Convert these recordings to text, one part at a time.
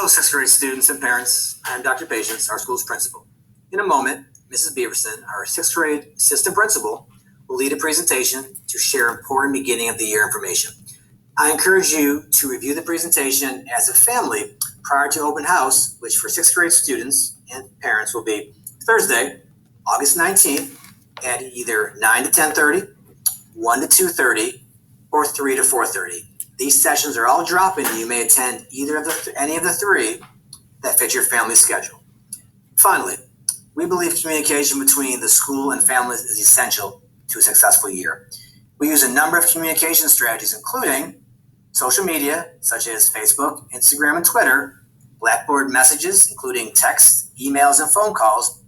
Hello, sixth grade students and parents. I'm Dr. Patience, our school's principal. In a moment, Mrs. Beaverson, our sixth grade assistant principal, will lead a presentation to share important beginning of the year information. I encourage you to review the presentation as a family prior to open house, which for sixth grade students and parents will be Thursday, August 19th at either 9 to 10:30, 1 to 2:30, or 3 to 4:30. These sessions are all drop-in. You may attend any of the three that fit your family schedule. Finally, we believe communication between the school and families is essential to a successful year. We use a number of communication strategies, including social media, such as Facebook, Instagram, and Twitter, Blackboard messages, including texts, emails, and phone calls,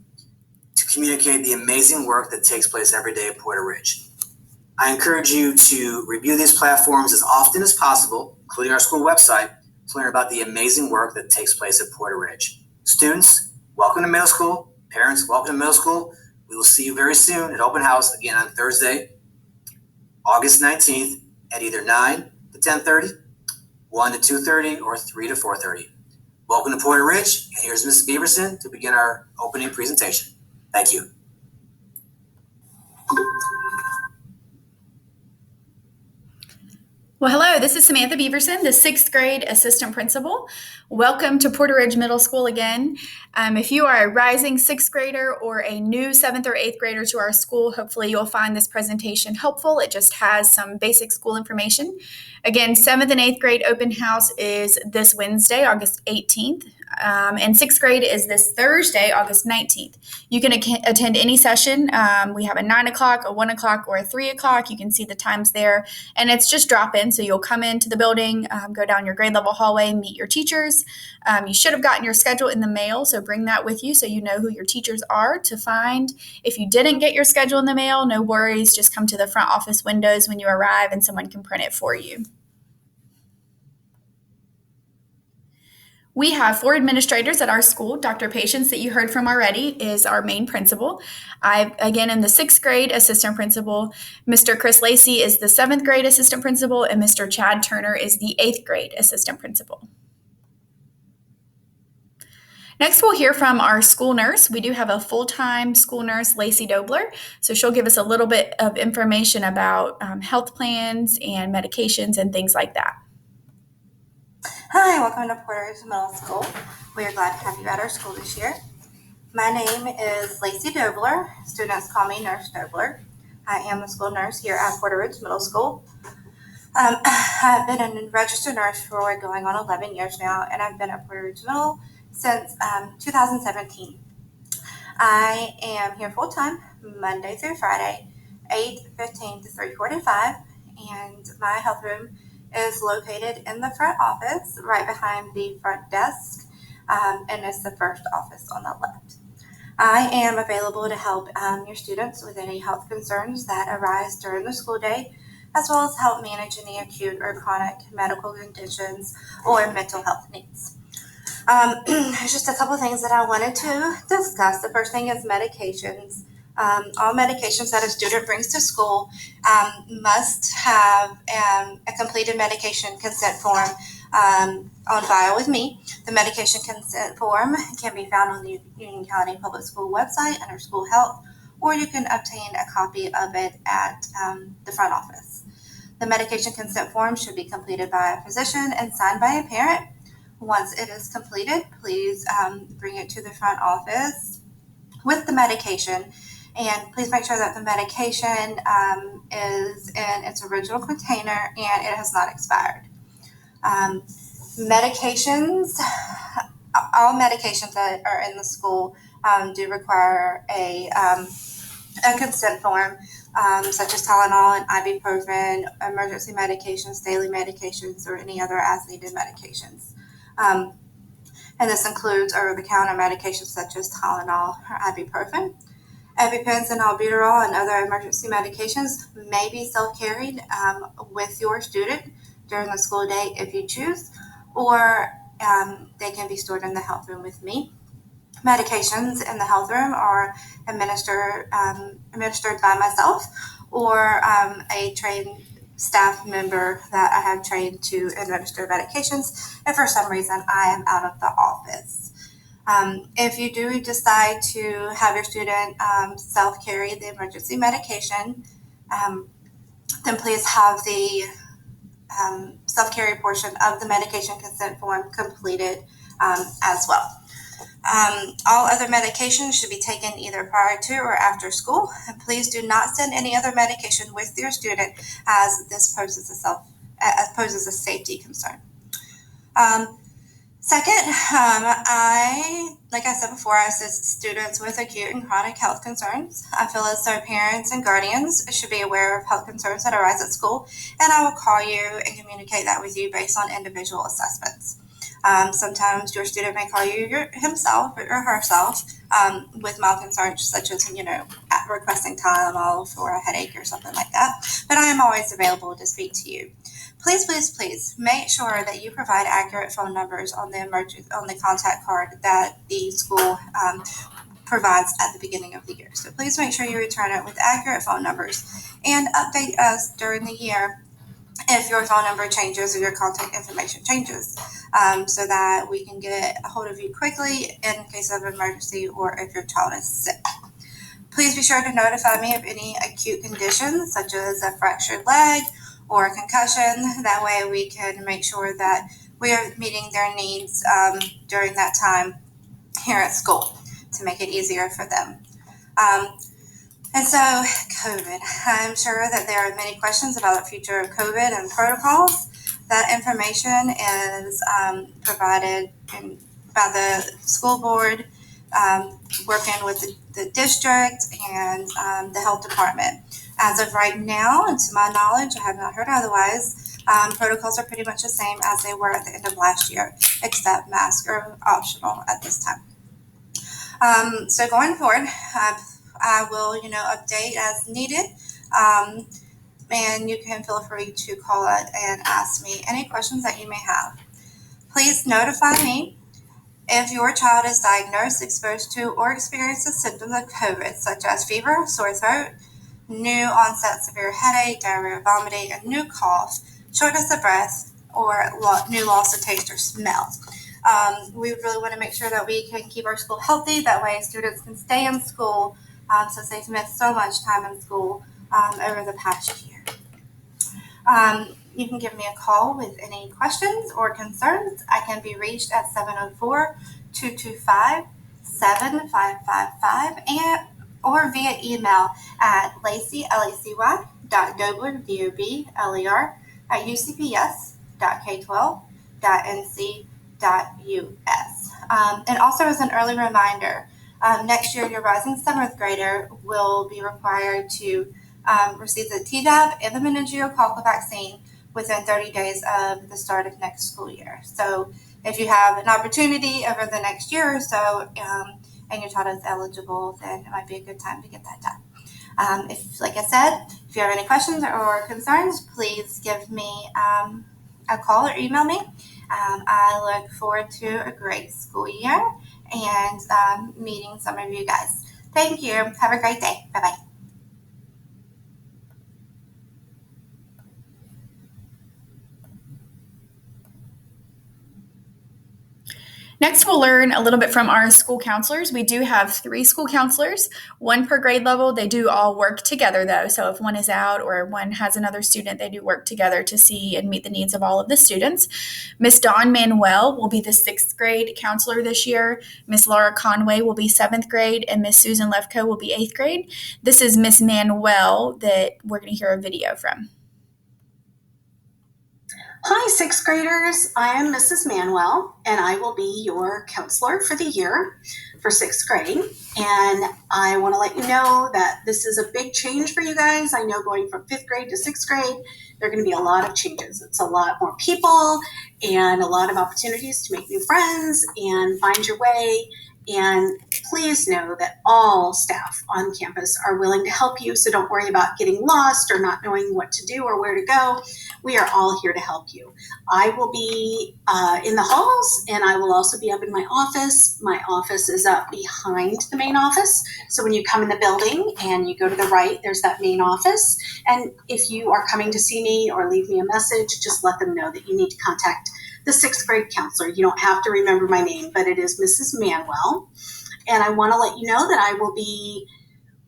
to communicate the amazing work that takes place every day at Porter Ridge. I encourage you to review these platforms as often as possible, including our school website, to learn about the amazing work that takes place at Porter Ridge. Students, welcome to middle school. Parents, welcome to middle school. We will see you very soon at open house, again on Thursday, August 19th at either 9 to 10:30, 1 to 2:30, or 3 to 4:30. Welcome to Porter Ridge, and here's Mrs. Beaverson to begin our opening presentation. Thank you. Well, hello, this is Samantha Beaverson, the sixth grade assistant principal. Welcome to Porter Ridge Middle School again. If you are a rising sixth grader or a new seventh or eighth grader to our school, hopefully you'll find this presentation helpful. It just has some basic school information. Again, seventh and eighth grade open house is this Wednesday, August 18th. And sixth grade is this Thursday, August 19th. You can attend any session. We have a 9 o'clock, a 1 o'clock, or a 3 o'clock. You can see the times there. And it's just drop-in. So you'll come into the building, go down your grade level hallway, meet your teachers. You should have gotten your schedule in the mail, so bring that with you so you know who your teachers are to find. If you didn't get your schedule in the mail, no worries. Just come to the front office windows when you arrive and someone can print it for you. We have 4 administrators at our school. Dr. Patience, that you heard from already, is our main principal. I, again, am the 6th grade assistant principal. Mr. Chris Lacey is the 7th grade assistant principal, and Mr. Chad Turner is the 8th grade assistant principal. Next, we'll hear from our school nurse. We do have a full-time school nurse, Lacey Dobler, so she'll give us a little bit of information about health plans and medications and things like that. Hi, welcome to Porter Ridge Middle School. We are glad to have you at our school this year. My name is Lacey Dobler. Students call me Nurse Dobler. I am the school nurse here at Porter Ridge Middle School. I've been a registered nurse for going on 11 years now, and I've been at Porter Ridge Middle since 2017. I am here full-time, Monday through Friday, 8:15 to 3:45, and my health room is located in the front office, right behind the front desk, and it's the first office on the left. I am available to help your students with any health concerns that arise during the school day, as well as help manage any acute or chronic medical conditions or mental health needs. There's just a couple things that I wanted to discuss. The first thing is medications. All medications that a student brings to school must have a completed medication consent form on file with me. The medication consent form can be found on the Union County Public School website under School Health, or you can obtain a copy of it at the front office. The medication consent form should be completed by a physician and signed by a parent. Once it is completed, please bring it to the front office with the medication. And please make sure that the medication is in its original container and it has not expired. Medications, all medications that are in the school do require a consent form, such as Tylenol and ibuprofen, emergency medications, daily medications, or any other as-needed medications. And this includes over-the-counter medications such as Tylenol or ibuprofen. EpiPens and albuterol and other emergency medications may be self-carried with your student during the school day if you choose, or they can be stored in the health room with me. Medications in the health room are administered by myself or a trained staff member that I have trained to administer medications if for some reason I am out of the office. If you do decide to have your student self-carry the emergency medication, then please have the self-carry portion of the medication consent form completed as well. All other medications should be taken either prior to or after school. And please do not send any other medication with your student, as this poses a safety concern. Second, like I said before, I assist students with acute and chronic health concerns. I feel as though parents and guardians should be aware of health concerns that arise at school, and I will call you and communicate that with you based on individual assessments. Sometimes your student may call you himself or herself with mild concerns such as, requesting Tylenol for a headache or something like that. But I am always available to speak to you. Please, please, please make sure that you provide accurate phone numbers on the contact card that the school provides at the beginning of the year. So please make sure you return it with accurate phone numbers and update us during the year if your phone number changes or your contact information changes, so that we can get a hold of you quickly in case of emergency or if your child is sick. Please be sure to notify me of any acute conditions such as a fractured leg or a concussion. That way we can make sure that we are meeting their needs during that time here at school to make it easier for them. And so, COVID. I'm sure that there are many questions about the future of COVID and protocols. That information is provided by the school board, working with the district and the health department. As of right now, and to my knowledge, I have not heard otherwise, protocols are pretty much the same as they were at the end of last year, except masks are optional at this time. So going forward, I will, update as needed, and you can feel free to call it and ask me any questions that you may have. Please notify me if your child is diagnosed, exposed to, or experiences symptoms of COVID, such as fever, sore throat, new onset severe headache, diarrhea, vomiting, a new cough, shortness of breath, or new loss of taste or smell. We really want to make sure that we can keep our school healthy. That way students can stay in school, since they've missed so much time in school over the past year. You can give me a call with any questions or concerns. I can be reached at 704-225-7555 or via email at lacy.dobler, DOBLER, at ucps.k12.nc.us. And also as an early reminder, next year your rising 7th grader will be required to receive the Tdap and the meningococcal vaccine within 30 days of the start of next school year. So if you have an opportunity over the next year or so and your child is eligible, then it might be a good time to get that done. If you have any questions or concerns, please give me a call or email me. I look forward to a great school year and meeting some of you guys. Thank you. Have a great day. Bye-bye. Next, we'll learn a little bit from our school counselors. We do have 3 school counselors, 1 per grade level. They do all work together, though. So if one is out or one has another student, they do work together to see and meet the needs of all of the students. Miss Dawn Manuel will be the 6th grade counselor this year. Miss Laura Conway will be 7th grade, and Miss Susan Lefko will be 8th grade. This is Miss Manuel that we're going to hear a video from. Hi, 6th graders. I am Mrs. Manuel, and I will be your counselor for the year for 6th grade. And I want to let you know that this is a big change for you guys. I know going from 5th grade to 6th grade, there are going to be a lot of changes. It's a lot more people and a lot of opportunities to make new friends and find your way. And please know that all staff on campus are willing to help you, so don't worry about getting lost or not knowing what to do or where to go. We are all here to help you. I will be in the halls, and I will also be up in my office. My office is up behind the main office, so when you come in the building and you go to the right, there's that main office. And if you are coming to see me or leave me a message, just let them know that you need to contact the 6th grade counselor. You don't have to remember my name, but it is Mrs. Manuel. And I want to let you know that I will be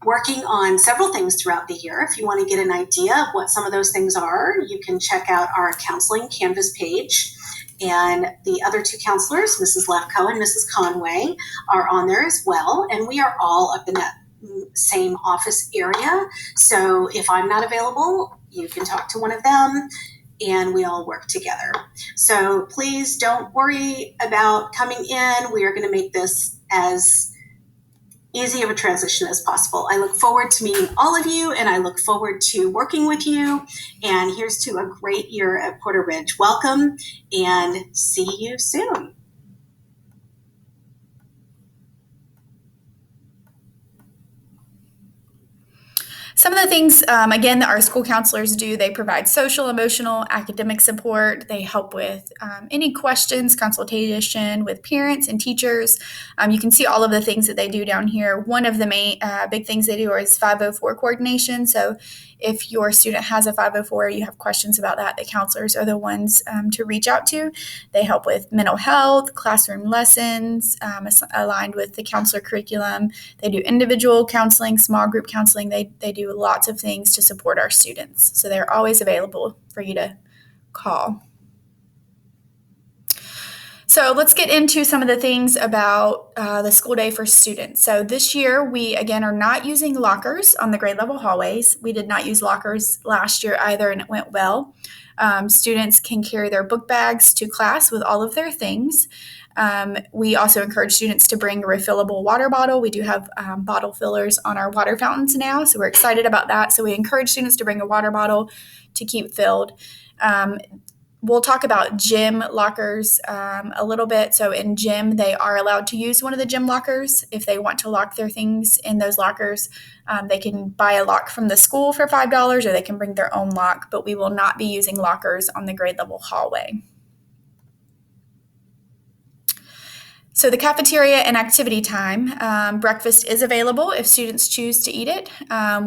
working on several things throughout the year. If you want to get an idea of what some of those things are, you can check out our counseling Canvas page. And the other 2 counselors, Mrs. Lefko and Mrs. Conway, are on there as well. And we are all up in that same office area. So if I'm not available, you can talk to one of them, and we all work together. So please don't worry about coming in. We are going to make this as easy of a transition as possible. I look forward to meeting all of you, and I look forward to working with you. And here's to a great year at Porter Ridge. Welcome, and see you soon. Some of the things, again, that our school counselors do, they provide social, emotional, academic support. They help with any questions, consultation with parents and teachers. You can see all of the things that they do down here. One of the main big things they do is 504 coordination. So if your student has a 504, you have questions about that, the counselors are the ones to reach out to. They help with mental health, classroom lessons, aligned with the counselor curriculum. They do individual counseling, small group counseling. They do lots of things to support our students. So they're always available for you to call. So let's get into some of the things about the school day for students. So this year, we, again, are not using lockers on the grade level hallways. We did not use lockers last year either, and it went well. Students can carry their book bags to class with all of their things. We also encourage students to bring a refillable water bottle. We do have bottle fillers on our water fountains now, so we're excited about that. So we encourage students to bring a water bottle to keep filled. We'll talk about gym lockers a little bit. So in gym, they are allowed to use one of the gym lockers. If they want to lock their things in those lockers, they can buy a lock from the school for $5, or they can bring their own lock, but we will not be using lockers on the grade level hallway. So the cafeteria and activity time, breakfast is available if students choose to eat it.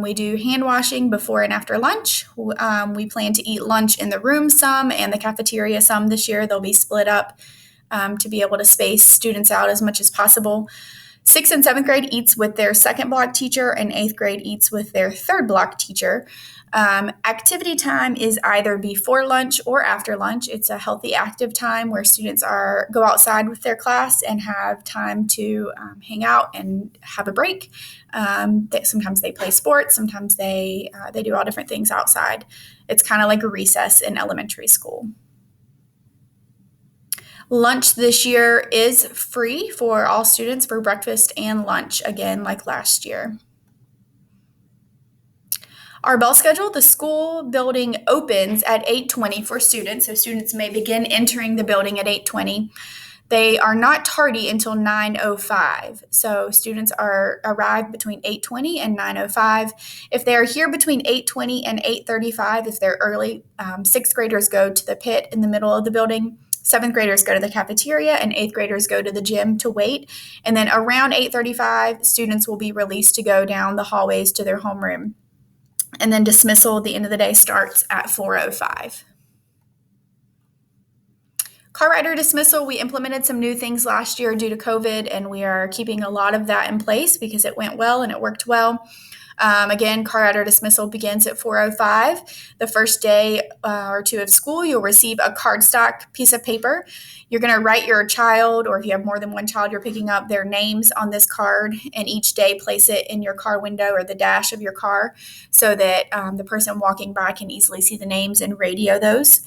We do hand washing before and after lunch. We plan to eat lunch in the room some and the cafeteria some this year. They'll be split up to be able to space students out as much as possible. 6th and 7th grade eats with their 2nd block teacher, and 8th grade eats with their 3rd block teacher. Activity time is either before lunch or after lunch. It's a healthy, active time where students go outside with their class and have time to hang out and have a break. Sometimes they play sports. Sometimes they do all different things outside. It's kind of like a recess in elementary school. Lunch this year is free for all students for breakfast and lunch, again, like last year. Our bell schedule, the school building opens at 8:20 for students, so students may begin entering the building at 8:20. They are not tardy until 9:05, so students arrive between 8:20 and 9:05. If they are here between 8:20 and 8:35, if they're early, 6th graders go to the pit in the middle of the building. 7th graders go to the cafeteria, and 8th graders go to the gym to wait. And then around 8:35, students will be released to go down the hallways to their homeroom. And then dismissal at the end of the day starts at 4:05. Car rider dismissal, we implemented some new things last year due to COVID, and we are keeping a lot of that in place because it went well and it worked well. Again, car rider dismissal begins at 4:05. The first day or two of school, you'll receive a cardstock piece of paper. You're going to write your child, or if you have more than one child you're picking up, their names on this card, and each day place it in your car window or the dash of your car so that the person walking by can easily see the names and radio those.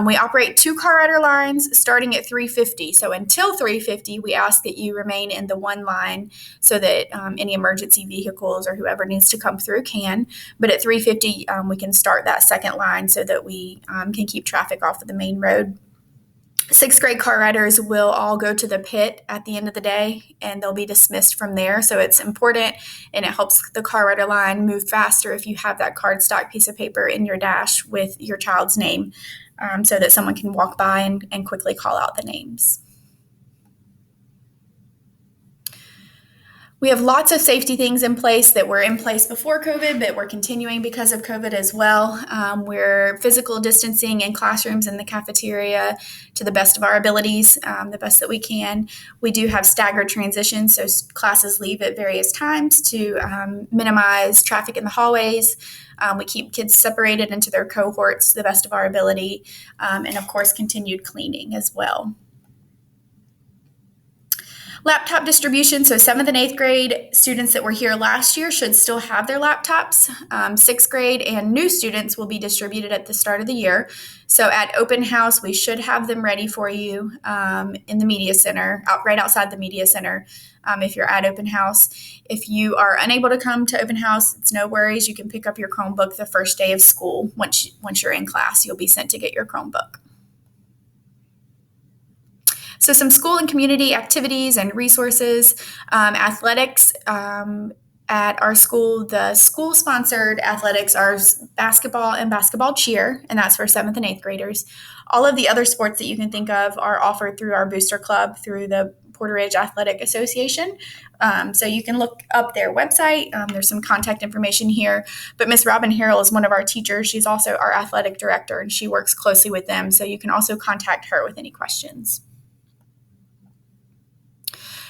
We operate 2 car rider lines starting at 3:50. So until 3:50, we ask that you remain in the one line so that any emergency vehicles or whoever needs to come through can. But at 3:50, we can start that second line so that we can keep traffic off of the main road. Sixth grade car riders will all go to the pit at the end of the day, and they'll be dismissed from there. So it's important, and it helps the car rider line move faster if you have that cardstock piece of paper in your dash with your child's name, so that someone can walk by and quickly call out the names. We have lots of safety things in place that were in place before COVID, but we're continuing because of COVID as well. We're physical distancing in classrooms and the cafeteria to the best of our abilities, the best that we can. We do have staggered transitions, so classes leave at various times to minimize traffic in the hallways. We keep kids separated into their cohorts to the best of our ability, and of course, continued cleaning as well. Laptop distribution, so 7th and 8th grade students that were here last year should still have their laptops. 6th grade and new students will be distributed at the start of the year. So at open house, we should have them ready for you in the media center, right outside the media center if you're at open house. If you are unable to come to open house, it's no worries. You can pick up your Chromebook the first day of school. Once you're in class, you'll be sent to get your Chromebook. So some school and community activities and resources, athletics at our school. The school-sponsored athletics are basketball and basketball cheer, and that's for 7th and 8th graders. All of the other sports that you can think of are offered through our booster club through the Porter Ridge Athletic Association. So you can look up their website. There's some contact information here. But Miss Robin Harrell is one of our teachers. She's also our athletic director, and she works closely with them. So you can also contact her with any questions.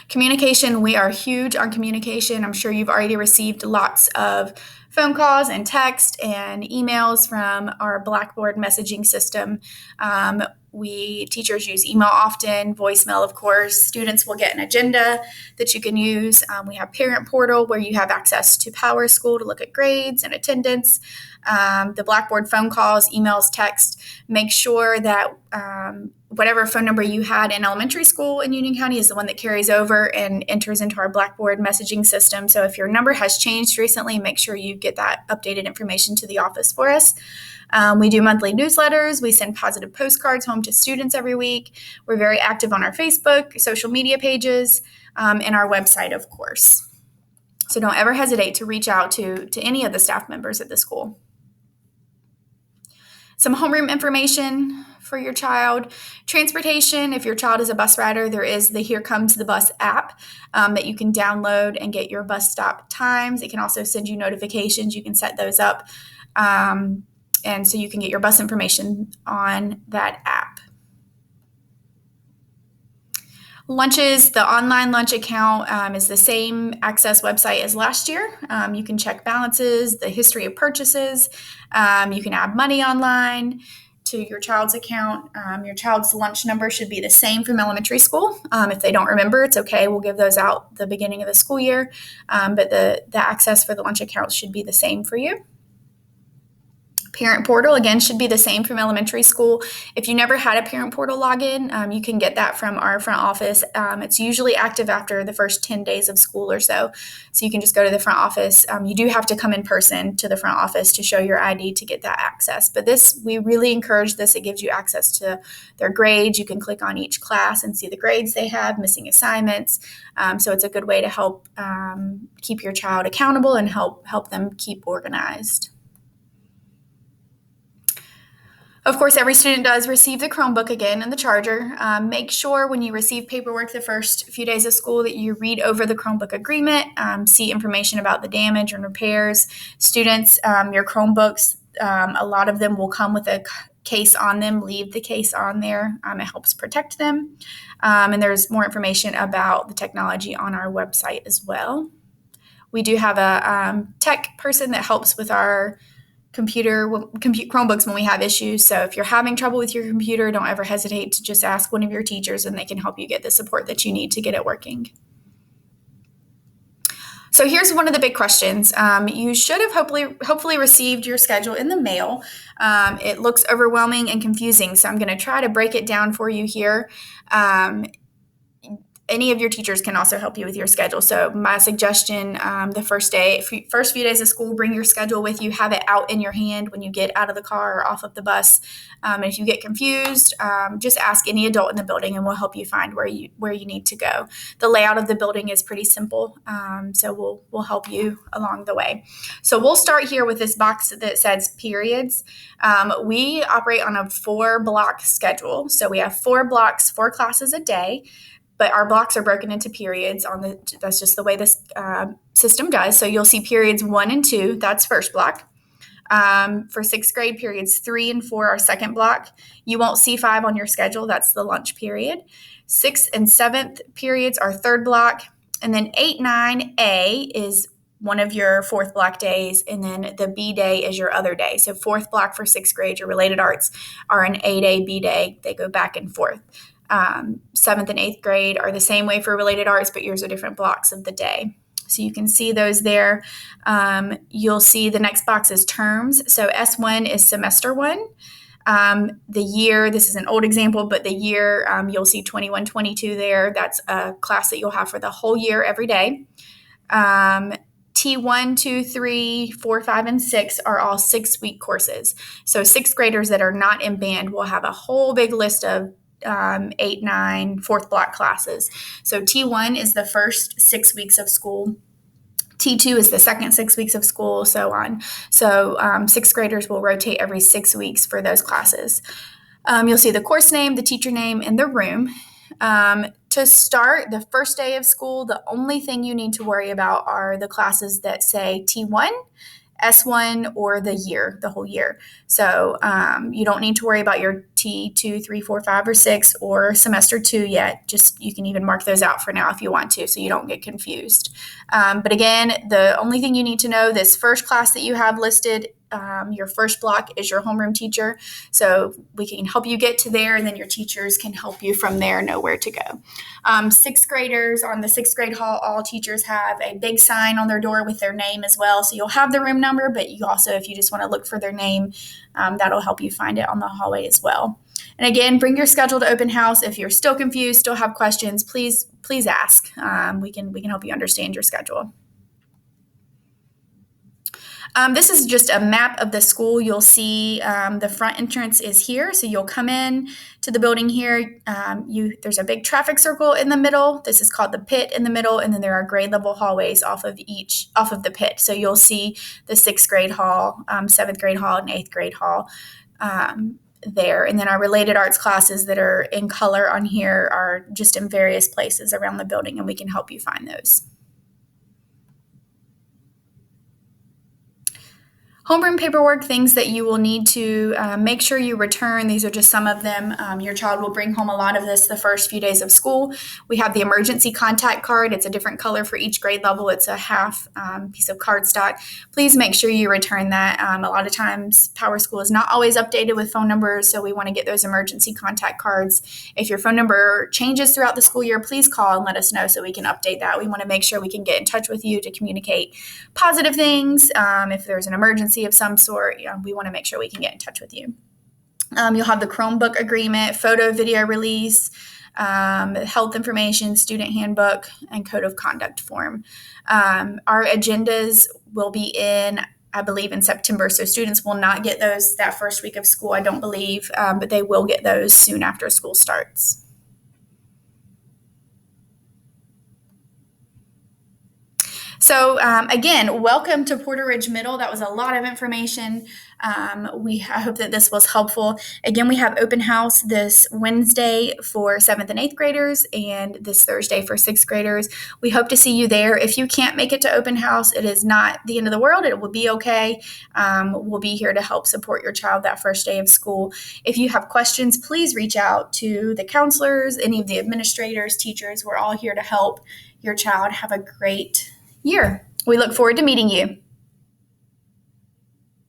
Communication, we are huge on communication. I'm sure you've already received lots of phone calls and text and emails from our Blackboard messaging system. Teachers use email often, voicemail, of course. Students will get an agenda that you can use. We have Parent Portal where you have access to Power School to look at grades and attendance. The Blackboard phone calls, emails, text. Make sure that whatever phone number you had in elementary school in Union County is the one that carries over and enters into our Blackboard messaging system. So if your number has changed recently, make sure you get that updated information to the office for us. We do monthly newsletters. We send positive postcards home to students every week. We're very active on our Facebook, social media pages, and our website, of course. So don't ever hesitate to reach out to any of the staff members at the school. Some homeroom information for your child. Transportation, if your child is a bus rider, there is the Here Comes the Bus app that you can download and get your bus stop times. It can also send you notifications. You can set those up. And so you can get your bus information on that app. Lunches, the online lunch account is the same access website as last year. You can check balances, the history of purchases. You can add money online to your child's account. Your child's lunch number should be the same from elementary school. If they don't remember, it's okay. We'll give those out the beginning of the school year. But the access for the lunch account should be the same for you. Parent Portal, again, should be the same from elementary school. If you never had a Parent Portal login, you can get that from our front office. It's usually active after the first 10 days of school or so. So you can just go to the front office. You do have to come in person to the front office to show your ID to get that access. But we really encourage this. It gives you access to their grades. You can click on each class and see the grades they have, missing assignments. So it's a good way to help keep your child accountable and help them keep organized. Of course, every student does receive the Chromebook again and the charger. Make sure when you receive paperwork the first few days of school that you read over the Chromebook agreement, see information about the damage and repairs. Students, your Chromebooks, a lot of them will come with a case on them. Leave the case on there. It helps protect them. And there's more information about the technology on our website as well. We do have a tech person that helps with our Chromebooks when we have issues. So if you're having trouble with your computer, don't ever hesitate to just ask one of your teachers and they can help you get the support that you need to get it working. So here's one of the big questions. You should have hopefully received your schedule in the mail. It looks overwhelming and confusing, so I'm going to try to break it down for you here. any of your teachers can also help you with your schedule. So my suggestion, the first few days of school, bring your schedule with you, have it out in your hand when you get out of the car or off of the bus. And if you get confused, just ask any adult in the building and we'll help you find where you need to go. The layout of the building is pretty simple, so we'll help you along the way. So we'll start here with this box that says periods. We operate on a 4-block schedule. So we have 4 blocks, 4 classes a day. But our blocks are broken into periods. That's just the way this system does. So you'll see periods 1 and 2. That's first block. For 6th grade, periods 3 and 4 are second block. You won't see 5 on your schedule. That's the lunch period. 6th and 7th periods are third block. And then 8, 9A is one of your 4th block days. And then the B day is your other day. So 4th block for 6th grade, your related arts are an A day, B day. They go back and forth. 7th and 8th grade are the same way for related arts, but yours are different blocks of the day. So you can see those there. You'll see the next box is terms. So S1 is semester 1. The year, this is an old example, but the year, you'll see 21, 22 there. That's a class that you'll have for the whole year every day. T1, 2, 3, 4, 5, and 6 are all 6-week courses. So 6th graders that are not in band will have a whole big list of 8, 9, 4th block classes. So T1 is the first 6 weeks of school. T2 is the second 6 weeks of school, so on. So 6th graders will rotate every 6 weeks for those classes. You'll see the course name, the teacher name, and the room. To start the first day of school, the only thing you need to worry about are the classes that say T1, S1, or the whole year. So you don't need to worry about your T2, 3, 4, 5, or 6 or semester 2 yet. Just you can even mark those out for now if you want to so you don't get confused. But again, the only thing you need to know, this first class that you have listed, your first block is your homeroom teacher. So we can help you get to there, and then your teachers can help you from there know where to go. 6th graders on the 6th grade hall, all teachers have a big sign on their door with their name as well. So you'll have the room number, but you also, if you just want to look for their name, that'll help you find it on the hallway as well. And again, bring your schedule to open house. If you're still confused, still have questions, please ask. We can help you understand your schedule. This is just a map of the school. You'll see the front entrance is here. So you'll come in to the building here. There's a big traffic circle in the middle. This is called the pit in the middle. And then there are grade level hallways off of the pit. So you'll see the 6th grade hall, 7th grade hall, and 8th grade hall there. And then our related arts classes that are in color on here are just in various places around the building, and we can help you find those. Homeroom paperwork, things that you will need to make sure you return. These are just some of them. Your child will bring home a lot of this the first few days of school. We have the emergency contact card. It's a different color for each grade level. It's a half piece of cardstock. Please make sure you return that. A lot of times Power School is not always updated with phone numbers, so we want to get those emergency contact cards. If your phone number changes throughout the school year, please call and let us know so we can update that. We want to make sure we can get in touch with you to communicate positive things. If there's an emergency of some sort, we want to make sure we can get in touch with you. You'll have the Chromebook agreement, photo video release, health information, student handbook, and code of conduct form. Our agendas will be in, I believe, in September, so students will not get those that first week of school, I don't believe, but they will get those soon after school starts. So again, welcome to Porter Ridge Middle. That was a lot of information. I hope that this was helpful. Again, we have open house this Wednesday for 7th and 8th graders and this Thursday for 6th graders. We hope to see you there. If you can't make it to open house, it is not the end of the world. It will be okay. We'll be here to help support your child that first day of school. If you have questions, please reach out to the counselors, any of the administrators, teachers. We're all here to help your child have a great year. We look forward to meeting you.